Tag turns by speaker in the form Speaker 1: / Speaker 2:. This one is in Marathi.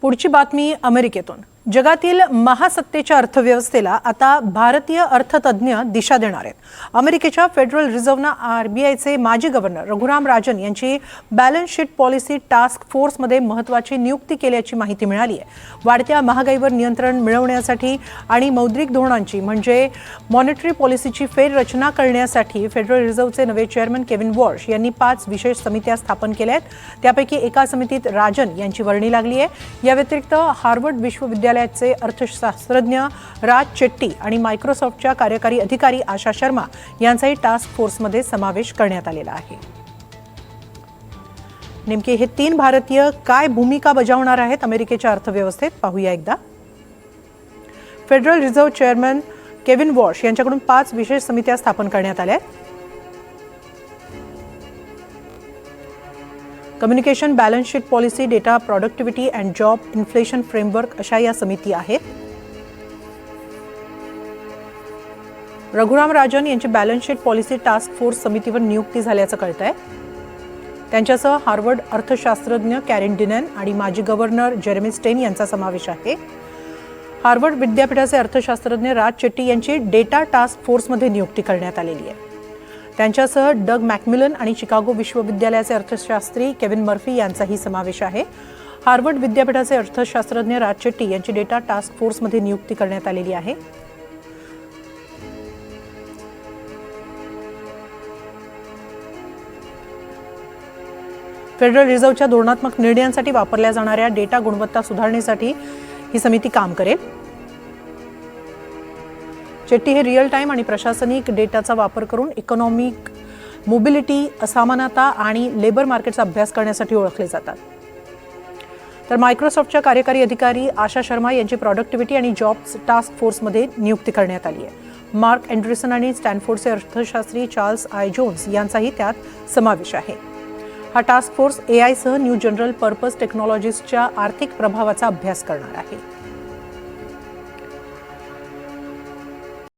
Speaker 1: पुढची बातमी अमेरिकेतून। जगातील महासत्तेच्या अर्थव्यवस्थेला आता भारतीय अर्थतज्ञ दिशा देणार आहेत। अमेरिकेच्या फेडरल रिझर्व्हनं आरबीआयचे माजी गव्हर्नर रघुराम राजन यांची बॅलन्स शीट पॉलिसी टास्क फोर्समध्ये महत्त्वाची नियुक्ती केल्याची माहिती मिळाली आहे। वाढत्या महागाईवर नियंत्रण मिळवण्यासाठी आणि मौद्रिक धोरणांची म्हणजे मॉनिटरी पॉलिसीची फेररचना करण्यासाठी फेडरल रिझर्व्हचे नवे चेअरमन केविन वॉर्श यांनी 5 विशेष समित्या स्थापन केल्या आहेत। त्यापैकी एका समितीत राजन यांची वर्णी लागली आहे। या व्यतिरिक्त हार्वर्ड विश्वविद्यालयाचे अर्थशास्त्रज्ञ राज चेट्टी आणि मायक्रोसॉफ्टच्या कार्यकारी अधिकारी आशा शर्मा यांचाही टास्क फोर्समध्ये समावेश करण्यात आलेला आहे। नेमके हे 3 भारतीय काय भूमिका बजावणार आहेत अमेरिकेच्या अर्थव्यवस्थेत पाहूया एकदा। Federal reserve chairman Kevin Warsh यांच्याकडून 5 विशेष समित्या स्थापन करण्यात आल्या आहेत। Communication, balance sheet policy, data productivity and job inflation framework अशा या समिती आहेत। रघुराम राजन यांची balance sheet policy task force समितीवर नियुक्ती झाल्याचं कळतंय। त्यांच्यासह हार्वर्ड अर्थशास्त्रज्ञ कॅरेन डिनन आणि माजी गव्हर्नर जेरेमी स्टेन यांचा समावेश आहे। हार्वर्ड विद्यापीठाचे अर्थशास्त्रज्ञ राज चेट्टी यांची डेटा टास्क फोर्समध्ये नियुक्ती करण्यात आलेली आहे। त्यांच्यासह डग मॅकमिलन आणि शिकागो विश्वविद्यालयाचे अर्थशास्त्री केविन मर्फी यांचाही समावेश आहे। हार्वर्ड विद्यापीठाचे अर्थशास्त्रज्ञ राज चेट्टी यांची डेटा टास्क फोर्समध्ये नियुक्ती करण्यात आलेली आहे। फेडरल रिझर्व्हच्या धोरणात्मक निर्णयांसाठी वापरल्या जाणाऱ्या डेटा गुणवत्ता सुधारण्यासाठी ही समिती काम करेल। चेट्टी हे रिअल टाइम आणि प्रशासनिक डेटाचा वापर करून इकॉनॉमिक मोबिलिटी, असमानता आणि लेबर मार्केटचा अभ्यास करण्यासाठी ओळखले जातात। तर मायक्रोसॉफ्टच्या कार्यकारी अधिकारी आशा शर्मा यांची प्रोडक्टिव्हिटी आणि जॉब्स टास्क फोर्समध्ये नियुक्ती करण्यात आली आहे। मार्क अँडरसन आणि स्टॅनफोर्डचे अर्थशास्त्री चार्ल्स आय जोन्स यांचाही त्यात समावेश आहे। हा टास्क फोर्स एआय सह न्यू जनरल पर्पज टेक्नॉलॉजीजच्या आर्थिक प्रभावाचा अभ्यास करणार आहे।